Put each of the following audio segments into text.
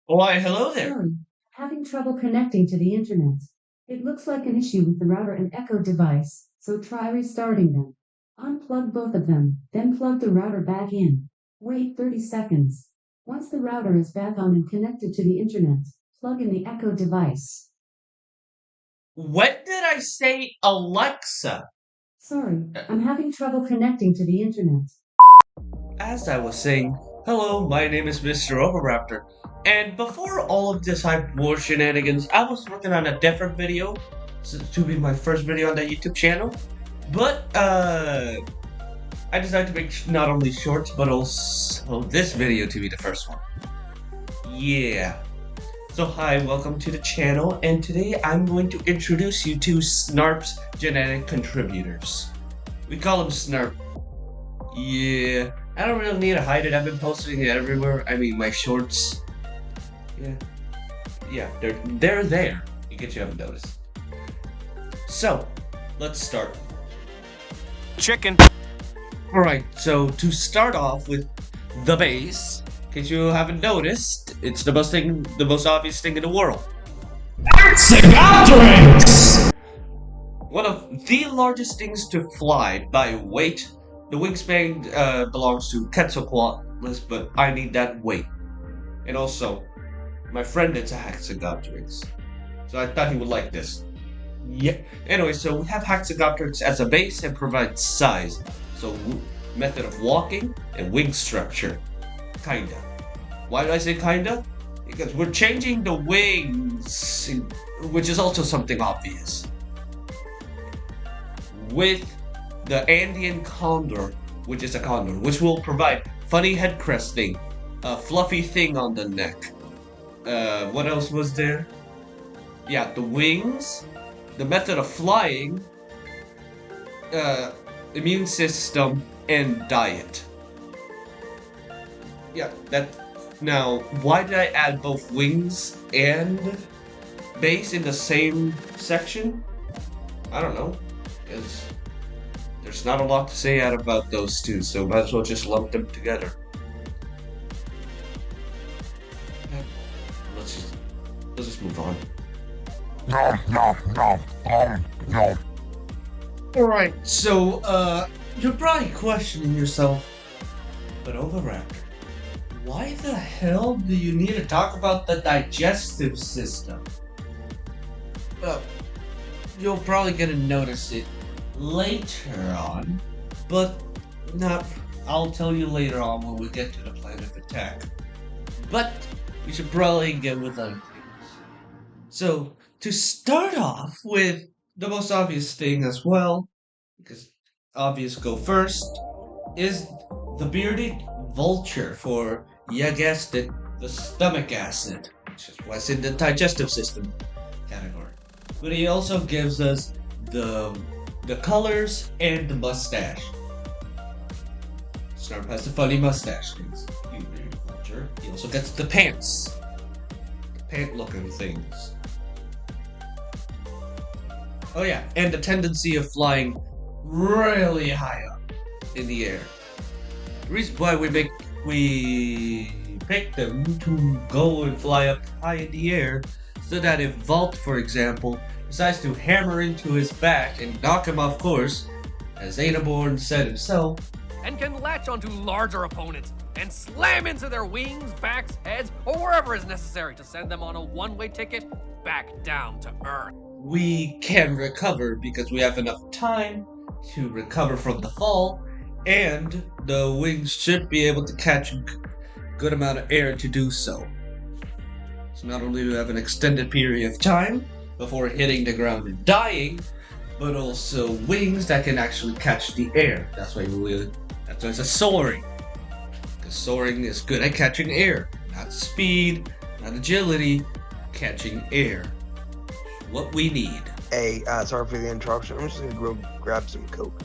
Why, hello there. Sorry, having trouble connecting to the internet. It looks like an issue with the router and Echo device, so try restarting them. Unplug both of them, then plug the router back in. Wait 30 seconds. Once the router is back on and connected to the internet, plug in the Echo device. When did I say Alexa? Sorry, Uh, I'm having trouble connecting to the internet. As I was saying, hello, my name is Mr. Overraptor. And before all of this hype war shenanigans, I was working on a different video. To be my first video on the YouTube channel. But, I decided to make not only shorts, but also this video to be the first one. Yeah. So hi, welcome to the channel, and today I'm going to introduce you to Snarp's genetic contributors. We call them Snarp. Yeah, I don't really need to hide it, I've been posting it everywhere. I mean, my shorts. Yeah, they're there, in case you haven't noticed. So, let's start. Chicken. Alright, so to start off with the base, in case you haven't noticed, it's the most obvious thing in the world. Cigar One of the largest things to fly by weight. The wingspan belongs to Quetzalcoatlus, but I need that weight. And also, my friend is a Hexagopteryx, so I thought he would like this. Yeah. Anyway, so we have Hexagopteryx as a base and provides size. So method of walking and wing structure. Kinda. Why do I say kinda? Because we're changing the wings, which is also something obvious. With the Andean condor, which is a condor, which will provide funny head cresting, a fluffy thing on the neck. What else was there? Yeah, the wings, the method of flying, immune system, and diet. Yeah, that. Now, why did I add both wings and base in the same section? I don't know, because there's not a lot to say out about those two, so might as well just lump them together. Let's just let's just move on. Alright, so you're probably questioning yourself, but Overraptor, why the hell do you need to talk about the digestive system? Uh, you'll probably get to notice it later on, but not. I'll tell you later on when we get to the plan of attack. But we should probably get with other things. So to start off with the most obvious thing as well, because obvious go first, is the bearded vulture for, you guessed it, the stomach acid, which is what's in the digestive system category. But he also gives us the colors and the mustache. Snarp has the funny mustache things. Vulture. He also gets the pants. The pant-looking things. Oh yeah, and the tendency of flying really high up in the air. The reason why we pick them to go and fly up high in the air, so that if Vault, for example, decides to hammer into his back and knock him off course, as Adaborn said himself, And can latch onto larger opponents and slam into their wings, backs, heads, or wherever is necessary to send them on a one-way ticket back down to Earth. we can recover because we have enough time to recover from the fall, and the wings should be able to catch a good amount of air to do so. So not only do we have an extended period of time before hitting the ground and dying, but also wings that can actually catch the air. That's why it's a soaring. Because soaring is good at catching air. Not speed, not agility, catching air. What we need. Hey, sorry for the interruption. I'm just gonna go grab some Coke.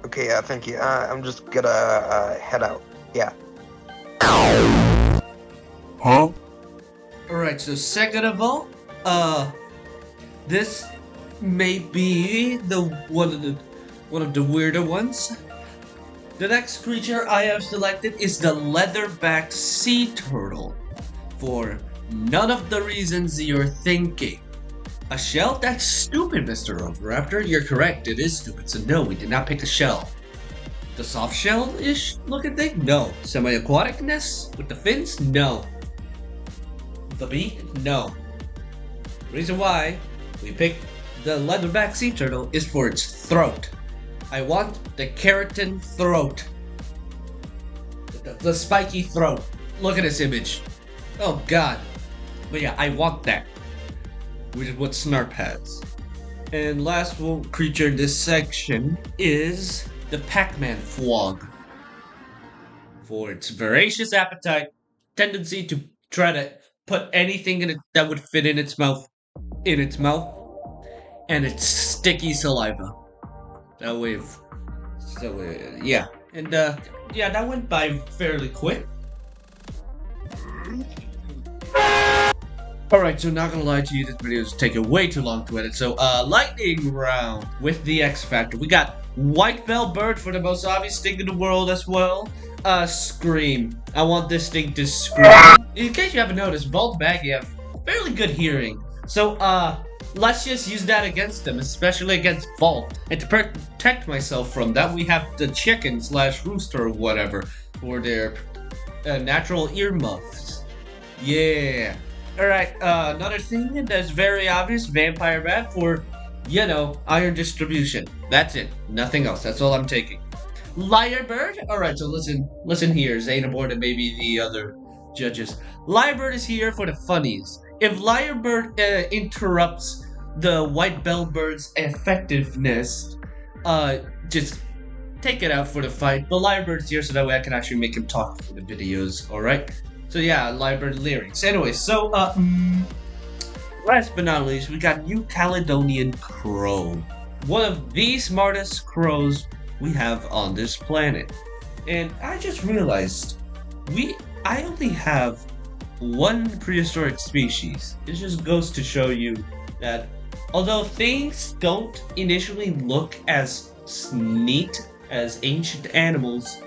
Okay, thank you. I'm just gonna head out. Yeah. Huh? Alright, so second of all, this may be one of the weirder ones. The next creature I have selected is the leatherback sea turtle, for none of the reasons you're thinking. A shell? That's stupid, Mr. Oviraptor. You're correct, it is stupid, so no, we did not pick a shell. The soft shell-ish looking thing? No. Semi-aquaticness? With the fins? No. The beak? No. Reason why we picked the leatherback sea turtle is for its throat. I want the keratin throat. The spiky throat. Look at this image. Oh god. But yeah, I want that. Which is what Snarp has. And last creature in this section is the Pac-Man Frog. For its voracious appetite, tendency to try to put anything in it that would fit in its mouth, and its sticky saliva. Yeah. And yeah, that went by fairly quick. Alright, so not gonna lie to you, this video is taking way too long to edit. So, lightning round with the X Factor. We got White-belled bird for the most obvious thing in the world as well. Scream. I want this thing to scream. In case you haven't noticed, Vault Baggy have fairly good hearing. So, let's just use that against them, especially against Vault. And to protect myself from that, we have the chicken / rooster or whatever for their natural earmuffs. Yeah. Alright, another thing that's very obvious, Vampire Bat for, you know, iron distribution. That's it. Nothing else. That's all I'm taking. Lyrebird? Alright, so listen here, Xehanort and maybe the other judges. Lyrebird is here for the funnies. If Lyrebird interrupts the white-belled bird's effectiveness, just take it out for the fight. But Lyrebird's here so that way I can actually make him talk for the videos, alright? So yeah, Lyrebird lyrics. Anyway, so, last but not least, we got New Caledonian Crow. One of the smartest crows we have on this planet. And I just realized, I only have one prehistoric species. It just goes to show you that although things don't initially look as neat as ancient animals,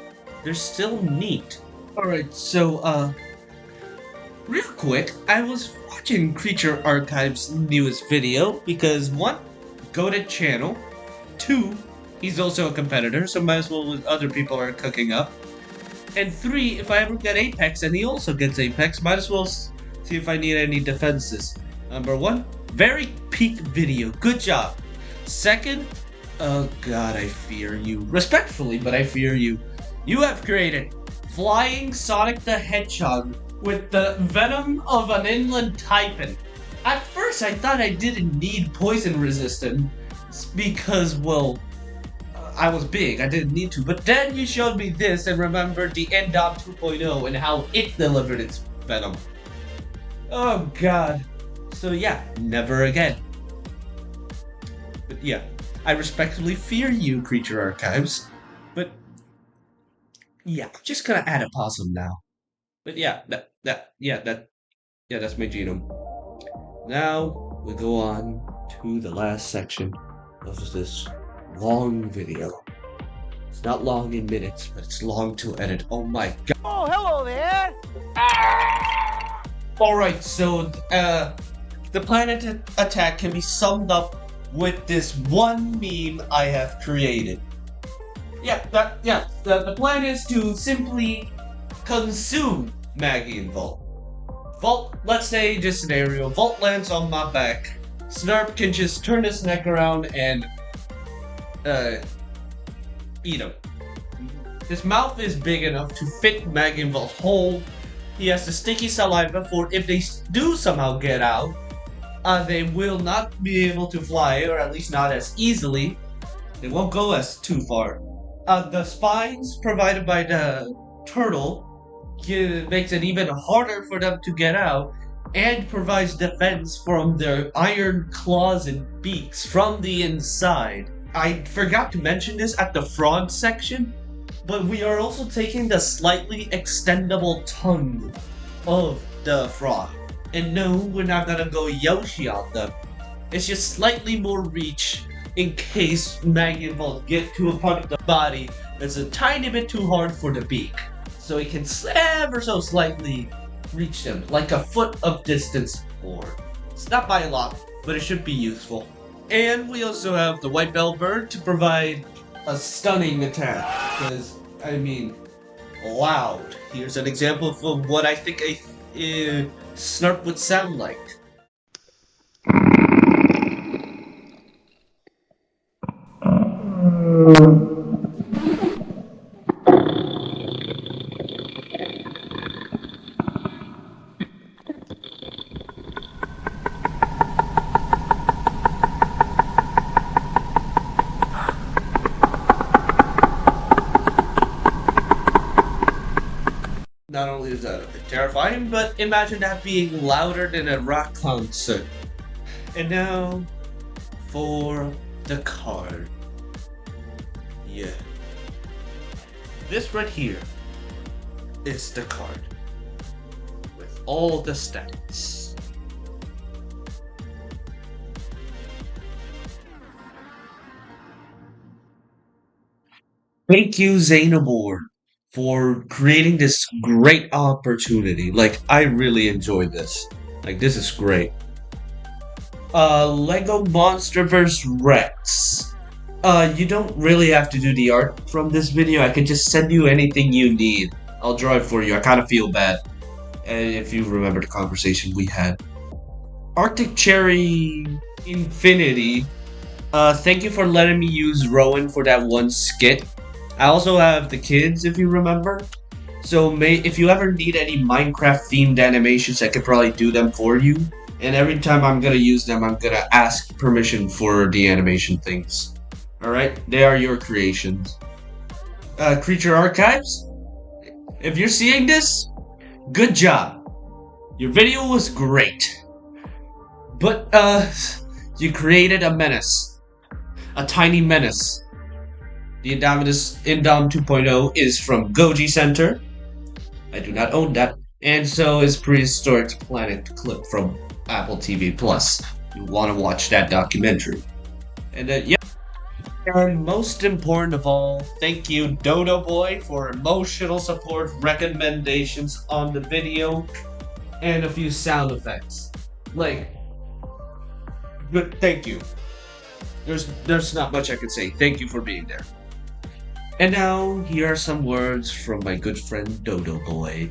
they're still neat. Alright, so, real quick, I was watching Creature Archive's newest video because 1, goated channel, 2, he's also a competitor, so might as well with other people are cooking up, and 3, if I ever get Apex and he also gets Apex, might as well see if I need any defenses. Number 1, very peak video, good job. 2nd, oh god, I fear you. Respectfully, but I fear you. You have created Flying Sonic the Hedgehog with the venom of an inland taipan. At first I thought I didn't need poison resistance because, well, I was big, I didn't need to. But then you showed me this and remembered the Endom 2.0 and how it delivered its venom. Oh god. So yeah, never again. But yeah, I respectfully fear you, Creature Archives. But yeah, I'm just gonna add a possum now. But yeah, that's my genome. Now we go on to the last section of this long video. It's not long in minutes, but it's long to edit. Oh my god. Oh, hello there! Alright, so the planet attack can be summed up with this one meme I have created. The plan is to simply consume Maggie and Vault. Vault, let's say this scenario, Vault lands on my back. Snarp can just turn his neck around and eat him. His mouth is big enough to fit Maggie and Vault whole. He has the sticky saliva for if they do somehow get out, they will not be able to fly, or at least not as easily. They won't go as too far. The spines provided by the turtle makes it even harder for them to get out, and provides defense from their iron claws and beaks from the inside. I forgot to mention this at the frog section, but we are also taking the slightly extendable tongue of the frog. And no, we're not gonna go Yoshi on them. It's just slightly more reach in case Maggie and Bolt get to a part of the body that's a tiny bit too hard for the beak, so it can ever so slightly reach them, like a foot of distance or it's not by a lot, but it should be useful. And we also have the white bell bird to provide a stunning attack, because, I mean, loud. Here's an example of what I think a snarp would sound like. Not only is that a bit terrifying, but imagine that being louder than a rock concert. And now, for the card. Yeah. This right here is the card. With all the stats. Thank you, Xanamore, for creating this great opportunity. Like, I really enjoyed this. Like, this is great. Lego Monsterverse Rex. You don't really have to do the art from this video. I can just send you anything you need. I'll draw it for you. I kind of feel bad. And if you remember the conversation we had. Arctic Cherry Infinity. Thank you for letting me use Rowan for that one skit. I also have the kids, if you remember. So if you ever need any Minecraft themed animations, I could probably do them for you. And every time I'm gonna use them, I'm gonna ask permission for the animation things. Alright, they are your creations. Creature Archives? If you're seeing this, good job. Your video was great. But, you created a menace. A tiny menace. The Indominus Indom 2.0 is from Goji Center. I do not own that. And so is Prehistoric Planet clip from Apple TV Plus. You want to watch that documentary. And yep. And most important of all, thank you Dodo Boy for emotional support recommendations on the video and a few sound effects. Like, but thank you. There's not much I can say. Thank you for being there. And now, here are some words from my good friend Dodo Boy.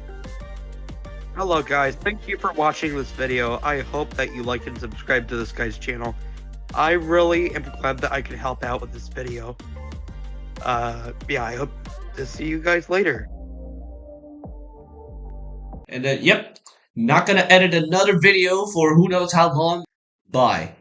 Hello guys, thank you for watching this video. I hope that you like and subscribe to this guy's channel. I really am glad that I can help out with this video. Yeah, I hope to see you guys later. And yep, not gonna edit another video for who knows how long. Bye.